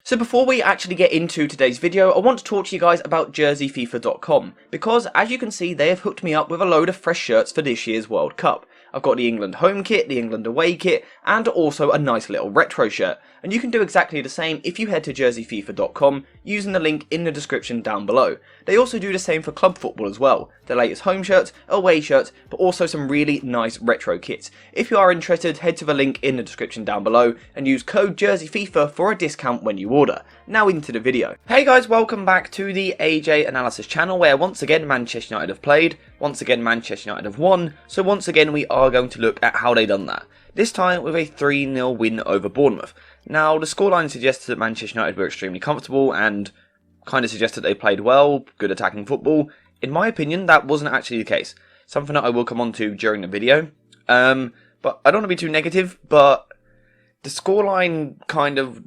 So before we actually get into today's video, I want to talk to you guys about jerseyfifa.com, because as you can see, they have hooked me up with a load of fresh shirts for this year's World Cup. I've got the England home kit, the England away kit, and also a nice little retro shirt. And you can do exactly the same if you head to jerseyfifa.com using the link in the description down below. They also do the same for club football as well. The latest home shirts, away shirts, but also some really nice retro kits. If you are interested, head to the link in the description down below and use code jerseyfifa for a discount when you order. Now into the video. Hey guys, welcome back to the AJ Analysis channel, where once again Manchester United have played, once again Manchester United have won, so once again we are going to look at how they done that. This time with a 3-0 win over Bournemouth. Now the scoreline suggests that Manchester United were extremely comfortable and kind of suggested they played well, good attacking football. In my opinion, that wasn't actually the case. Something that I will come on to during the video. But I don't want to be too negative, but the scoreline kind of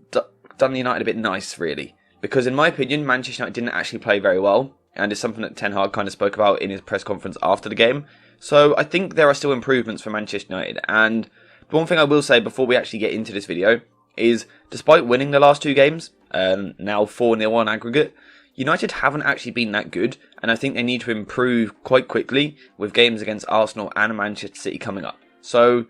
done United a bit nice, really. Because in my opinion, Manchester United didn't actually play very well, and it's something that Ten Hag kind of spoke about in his press conference after the game. So I think there are still improvements for Manchester United, and the one thing I will say before we actually get into this video is, despite winning the last two games, now 4-0 on aggregate, United haven't actually been that good, and I think they need to improve quite quickly with games against Arsenal and Manchester City coming up. So,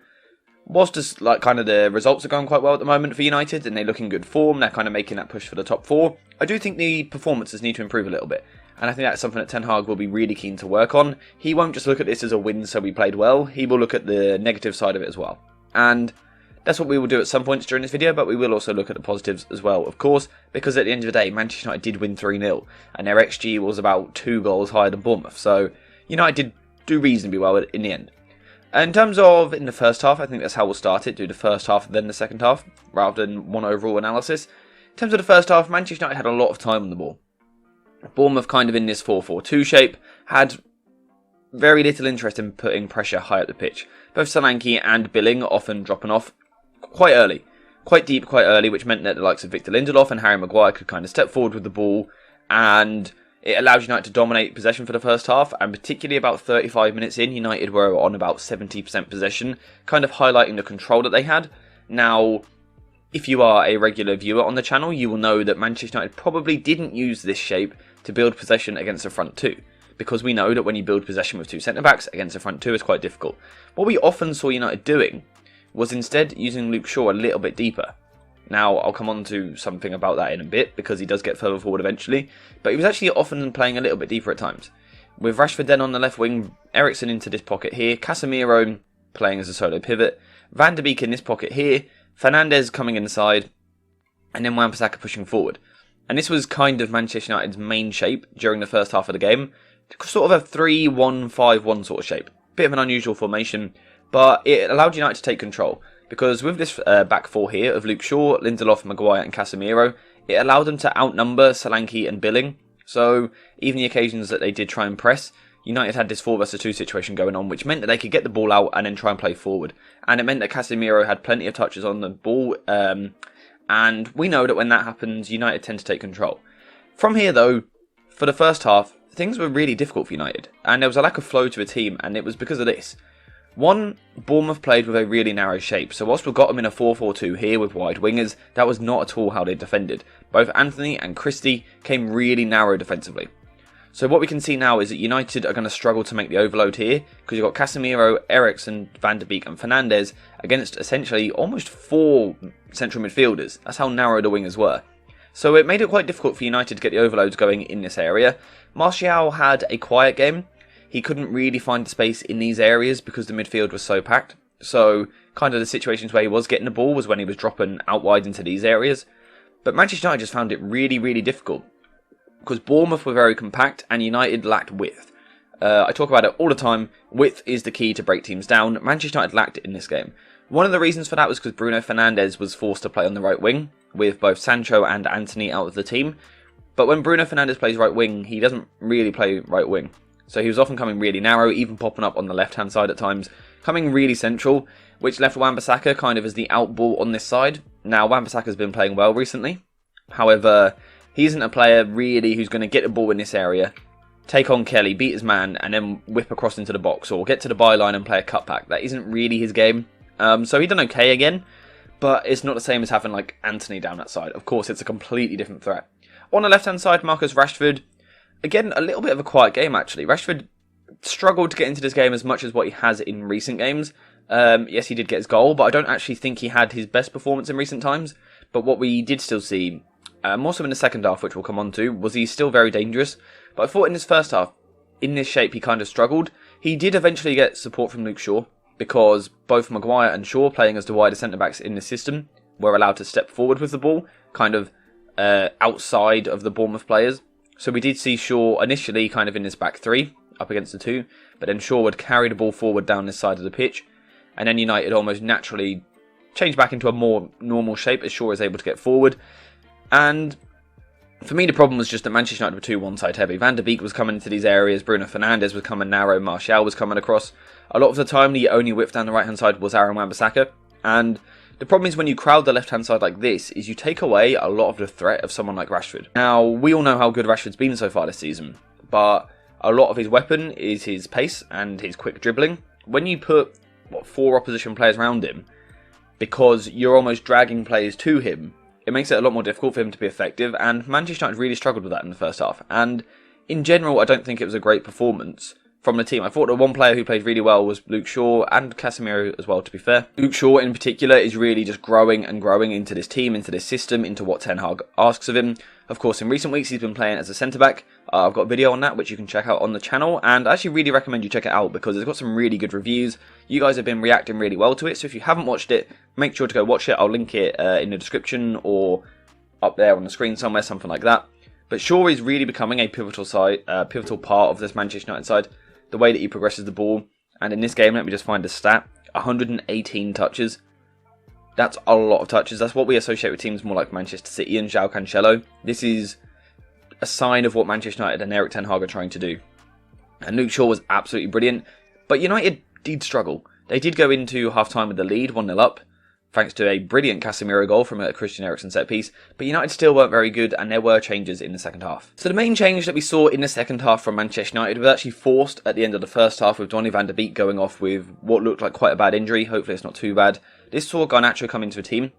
whilst just like kind of the results are going quite well at the moment for United, and they look in good form, they're kind of making that push for the top four, I do think the performances need to improve a little bit. And I think that's something that Ten Hag will be really keen to work on. He won't just look at this as a win so we played well, he will look at the negative side of it as well. And that's what we will do at some points during this video, but we will also look at the positives as well, of course, because at the end of the day, Manchester United did win 3-0, and their XG was about 2 goals higher than Bournemouth, so United did do reasonably well in the end. In terms of in the first half, I think that's how we'll start it, do the first half and then the second half, rather than one overall analysis. In terms of the first half, Manchester United had a lot of time on the ball. Bournemouth, kind of in this 4-4-2 shape, had very little interest in putting pressure high up the pitch. Both Solanke and Billing often dropping off quite early, quite deep, quite early, which meant that the likes of Victor Lindelof and Harry Maguire could kind of step forward with the ball, and it allowed United to dominate possession for the first half, and particularly about 35 minutes in, United were on about 70% possession, kind of highlighting the control that they had. Now, if you are a regular viewer on the channel, you will know that Manchester United probably didn't use this shape to build possession against the front two, because we know that when you build possession with two centre-backs against the front two, it's quite difficult. What we often saw United doing was instead using Luke Shaw a little bit deeper. Now, I'll come on to something about that in a bit, because he does get further forward eventually, but he was actually often playing a little bit deeper at times. With Rashford then on the left wing, Eriksen into this pocket here, Casemiro playing as a solo pivot, Van der Beek in this pocket here, Fernandes coming inside, and then Wan-Bissaka pushing forward. And this was kind of Manchester United's main shape during the first half of the game, sort of a 3-1-5-1 sort of shape. Bit of an unusual formation, but it allowed United to take control, because with this back four here of Luke Shaw, Lindelof, Maguire and Casemiro, it allowed them to outnumber Solanke and Billing. So even the occasions that they did try and press, United had this 4 vs 2 situation going on, which meant that they could get the ball out and then try and play forward. And it meant that Casemiro had plenty of touches on the ball, and we know that when that happens, United tend to take control. From here though, for the first half, things were really difficult for United, and there was a lack of flow to the team, and it was because of this. One, Bournemouth played with a really narrow shape, so whilst we've got them in a 4-4-2 here with wide wingers, that was not at all how they defended. Both Anthony and Christie came really narrow defensively. So what we can see now is that United are going to struggle to make the overload here, because you've got Casemiro, Eriksen, Van der Beek and Fernandes against essentially almost 4 central midfielders. That's how narrow the wingers were. So it made it quite difficult for United to get the overloads going in this area. Martial had a quiet game. He couldn't really find the space in these areas because the midfield was so packed. So kind of the situations where he was getting the ball was when he was dropping out wide into these areas. But Manchester United just found it really, really difficult, because Bournemouth were very compact and United lacked width. I talk about it all the time. Width is the key to break teams down. Manchester United lacked it in this game. One of the reasons for that was because Bruno Fernandes was forced to play on the right wing, with both Sancho and Anthony out of the team. But when Bruno Fernandes plays right wing, he doesn't really play right wing. So he was often coming really narrow, even popping up on the left-hand side at times, coming really central, which left Wan-Bissaka kind of as the out ball on this side. Now, Wan-Bissaka's been playing well recently. However, he isn't a player really who's going to get the ball in this area, take on Kelly, beat his man, and then whip across into the box, or get to the byline and play a cutback. That isn't really his game. So he done okay again, but it's not the same as having like Anthony down that side. Of course, it's a completely different threat. On the left-hand side, Marcus Rashford, again, a little bit of a quiet game, actually. Rashford struggled to get into this game as much as what he has in recent games. Yes, he did get his goal, but I don't actually think he had his best performance in recent times. But what we did still see, more so in the second half, which we'll come on to, was he's still very dangerous. But I thought in his first half, in this shape, he kind of struggled. He did eventually get support from Luke Shaw, because both Maguire and Shaw, playing as the wider centre-backs in the system, were allowed to step forward with the ball, kind of outside of the Bournemouth players. So we did see Shaw initially kind of in this back three, up against the two, but then Shaw would carry the ball forward down this side of the pitch, and then United almost naturally changed back into a more normal shape as Shaw is able to get forward. And for me, the problem was just that Manchester United were too one-side heavy. Van der Beek was coming into these areas, Bruno Fernandes was coming narrow, Martial was coming across. A lot of the time, the only width down the right-hand side was Aaron Wan-Bissaka, and the problem is when you crowd the left-hand side like this, is you take away a lot of the threat of someone like Rashford. Now, we all know how good Rashford's been so far this season, but a lot of his weapon is his pace and his quick dribbling. When you put, 4 opposition players around him, because you're almost dragging players to him, it makes it a lot more difficult for him to be effective, and Manchester United really struggled with that in the first half. And in general, I don't think it was a great performance from the team. I thought the one player who played really well was Luke Shaw, and Casemiro as well, to be fair. Luke Shaw in particular is really just growing and growing into this team, into this system, into what Ten Hag asks of him. Of course, in recent weeks he's been playing as a centre-back. I've got a video on that which you can check out on the channel, and I actually really recommend you check it out because it's got some really good reviews. You guys have been reacting really well to it, so if you haven't watched it, make sure to go watch it. I'll link it in the description or up there on the screen somewhere, something like that. But Shaw is really becoming a pivotal part of this Manchester United side. The way that he progresses the ball, and in this game, let me just find the stat, 118 touches. That's a lot of touches. That's what we associate with teams more like Manchester City and João Cancelo. This is a sign of what Manchester United and Erik ten Hag are trying to do. And Luke Shaw was absolutely brilliant, but United did struggle. They did go into half-time with the lead, 1-0 up, thanks to a brilliant Casemiro goal from a Christian Eriksen set-piece, but United still weren't very good, and there were changes in the second half. So the main change that we saw in the second half from Manchester United was actually forced at the end of the first half, with Donny van der Beek going off with what looked like quite a bad injury. Hopefully it's not too bad. This saw Garnacho come into the team,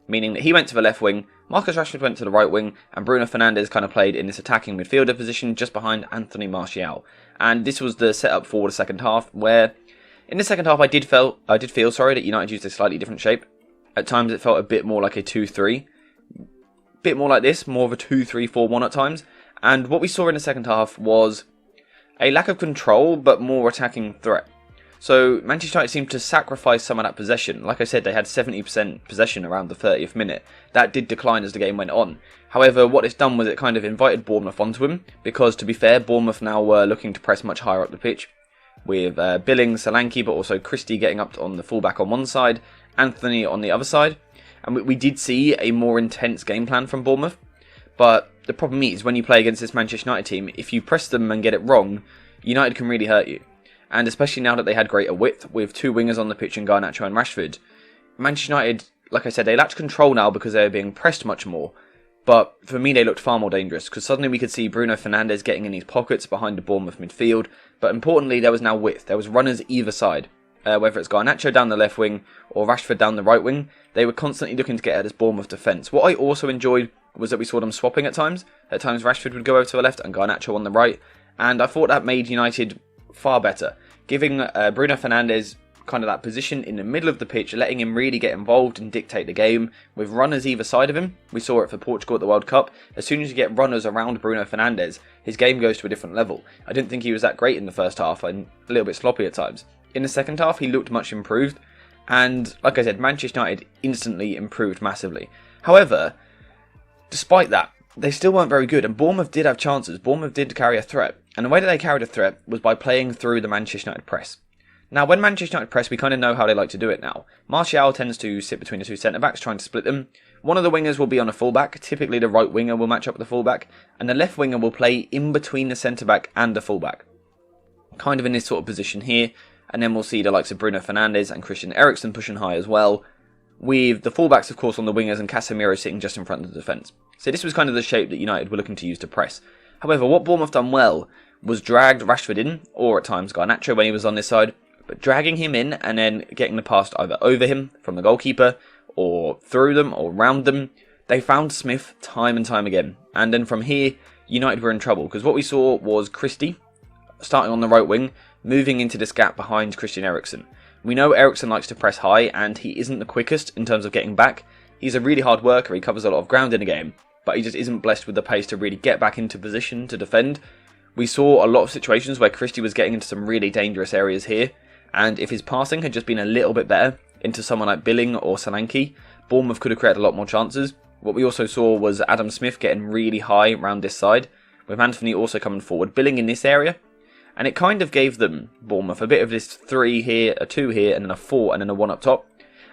meaning that he went to the left wing, Marcus Rashford went to the right wing, and Bruno Fernandes kind of played in this attacking midfielder position just behind Anthony Martial. And this was the setup for the second half, where in the second half I did feel that United used a slightly different shape. At times it felt a bit more like a 2-3. Bit more like this, more of a 2-3-4-1 at times. And what we saw in the second half was a lack of control, but more attacking threat. So Manchester United seemed to sacrifice some of that possession. Like I said, they had 70% possession around the 30th minute. That did decline as the game went on. However, what it's done was it kind of invited Bournemouth onto him, because to be fair, Bournemouth now were looking to press much higher up the pitch, with Billings, Solanke, but also Christie getting up on the fullback on one side, Anthony on the other side, and we did see a more intense game plan from Bournemouth. But the problem is, when you play against this Manchester United team, if you press them and get it wrong, United can really hurt you. And especially now that they had greater width, with 2 wingers on the pitch in Garnacho and Rashford, Manchester United, like I said, they lacked control now because they were being pressed much more. But for me, they looked far more dangerous, because suddenly we could see Bruno Fernandes getting in these pockets behind the Bournemouth midfield. But importantly, there was now width. There was runners either side. Whether it's Garnacho down the left wing or Rashford down the right wing, they were constantly looking to get at this Bournemouth defence. What I also enjoyed was that we saw them swapping at times. At times Rashford would go over to the left and Garnacho on the right, and I thought that made United far better, giving Bruno Fernandes kind of that position in the middle of the pitch, letting him really get involved and dictate the game, with runners either side of him. We saw it for Portugal at the World Cup. As soon as you get runners around Bruno Fernandes, his game goes to a different level. I didn't think he was that great in the first half, and a little bit sloppy at times. In the second half, he looked much improved, and like I said, Manchester United instantly improved massively. However, despite that, they still weren't very good, and Bournemouth did have chances. Bournemouth did carry a threat, and the way that they carried a threat was by playing through the Manchester United press. Now, when Manchester United press, we kind of know how they like to do it now. Martial tends to sit between the 2 centre-backs, trying to split them. One of the wingers will be on a full-back. Typically, the right winger will match up with the full-back, and the left winger will play in between the centre-back and the full-back. Kind of in this sort of position here. And then we'll see the likes of Bruno Fernandes and Christian Eriksen pushing high as well, with the fullbacks, of course, on the wingers and Casemiro sitting just in front of the defence. So this was kind of the shape that United were looking to use to press. However, what Bournemouth done well was dragged Rashford in, or at times Garnacho when he was on this side, but dragging him in and then getting the pass either over him from the goalkeeper or through them or round them. They found Smith time and time again. And then from here, United were in trouble, because what we saw was Christie starting on the right wing, moving into this gap behind Christian Eriksen. We know Eriksen likes to press high, and he isn't the quickest in terms of getting back. He's a really hard worker, he covers a lot of ground in a game, but he just isn't blessed with the pace to really get back into position to defend. We saw a lot of situations where Christie was getting into some really dangerous areas here, and if his passing had just been a little bit better into someone like Billing or Solanke, Bournemouth could have created a lot more chances. What we also saw was Adam Smith getting really high around this side, with Anthony also coming forward, Billing in this area, and it kind of gave them, Bournemouth, a bit of this 3 here, a 2 here, and then a 4, and then a 1 up top.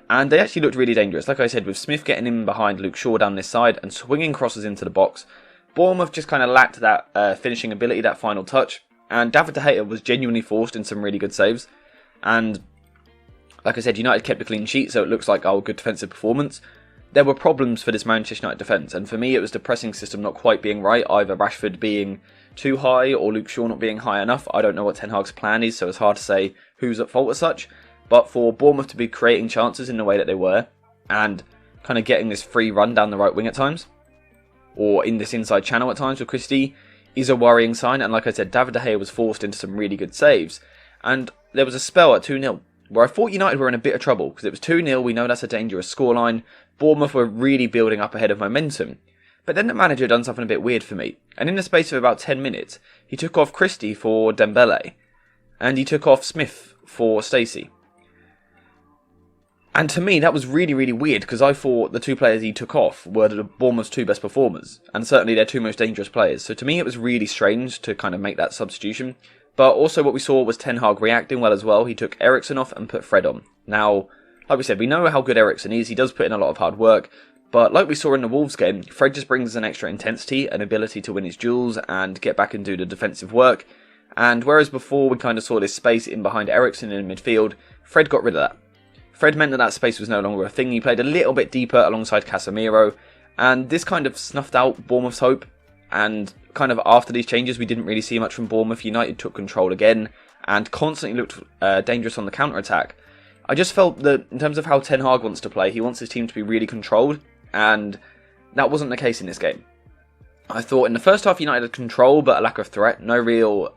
And they actually looked really dangerous. Like I said, with Smith getting in behind Luke Shaw down this side and swinging crosses into the box, Bournemouth just kind of lacked that finishing ability, that final touch. And David De Gea was genuinely forced in some really good saves. And like I said, United kept a clean sheet, so it looks like our good defensive performance. There were problems for this Manchester United defence, and for me it was the pressing system not quite being right, either Rashford being too high or Luke Shaw not being high enough. I don't know what Ten Hag's plan is, so it's hard to say who's at fault as such. But for Bournemouth to be creating chances in the way that they were, and kind of getting this free run down the right wing at times, or in this inside channel at times with Christie, is a worrying sign. And like I said, David De Gea was forced into some really good saves. And there was a spell at 2-0 where I thought United were in a bit of trouble, because it was 2-0, we know that's a dangerous scoreline. Bournemouth were really building up ahead of momentum. But then the manager done something a bit weird for me, and in the space of about 10 minutes, he took off Christie for Dembele, and he took off Smith for Stacey. And to me, that was really, really weird, because I thought the 2 players he took off were the Bournemouth's 2 best performers, and certainly their 2 most dangerous players. So to me, it was really strange to kind of make that substitution. But also what we saw was Ten Hag reacting well as well. He took Eriksen off and put Fred on. Now, like we said, we know how good Eriksen is. He does put in a lot of hard work. But like we saw in the Wolves game, Fred just brings an extra intensity, an ability to win his duels and get back and do the defensive work. And whereas before we kind of saw this space in behind Eriksen in midfield, Fred got rid of that. Fred meant that that space was no longer a thing. He played a little bit deeper alongside Casemiro, and this kind of snuffed out Bournemouth's hope. And kind of after these changes, we didn't really see much from Bournemouth. United took control again and constantly looked dangerous on the counter-attack. I just felt that in terms of how Ten Hag wants to play, he wants his team to be really controlled, and that wasn't the case in this game. I thought in the first half United had control but a lack of threat, no real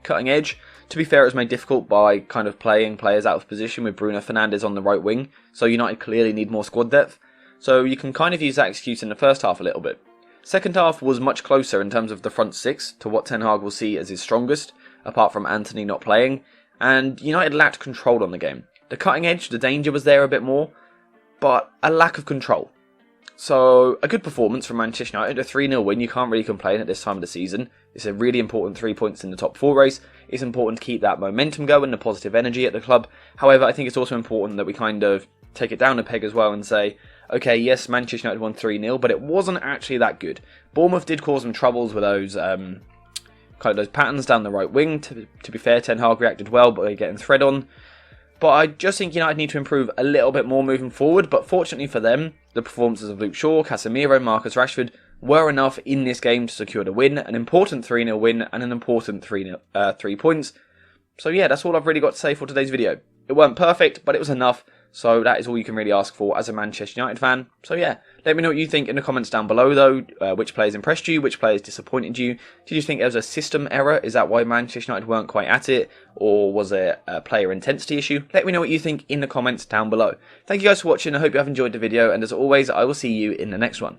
cutting edge. To be fair, it was made difficult by kind of playing players out of position with Bruno Fernandes on the right wing, so United clearly need more squad depth. So you can kind of use that excuse in the first half a little bit. Second half was much closer in terms of the front 6 to what Ten Hag will see as his strongest, apart from Anthony not playing, and United lacked control on the game. The cutting edge, the danger was there a bit more, but a lack of control. So, a good performance from Manchester United, a 3-0 win, you can't really complain at this time of the season. It's a really important 3 points in the top 4 race. It's important to keep that momentum going, the positive energy at the club. However, I think it's also important that we kind of take it down a peg as well and say, okay, yes, Manchester United won 3-0, but it wasn't actually that good. Bournemouth did cause them troubles with those kind of those patterns down the right wing. To be fair, Ten Hag reacted well by getting Fred on. But I just think United need to improve a little bit more moving forward. But fortunately for them, the performances of Luke Shaw, Casemiro, Marcus Rashford were enough in this game to secure the win. An important 3-0 win and an important 3 points. So yeah, that's all I've really got to say for today's video. It weren't perfect, but it was enough. So that is all you can really ask for as a Manchester United fan. So yeah, let me know what you think in the comments down below though. Which players impressed you? Which players disappointed you? Did you think there was a system error? Is that why Manchester United weren't quite at it? Or was it a player intensity issue? Let me know what you think in the comments down below. Thank you guys for watching. I hope you have enjoyed the video. And as always, I will see you in the next one.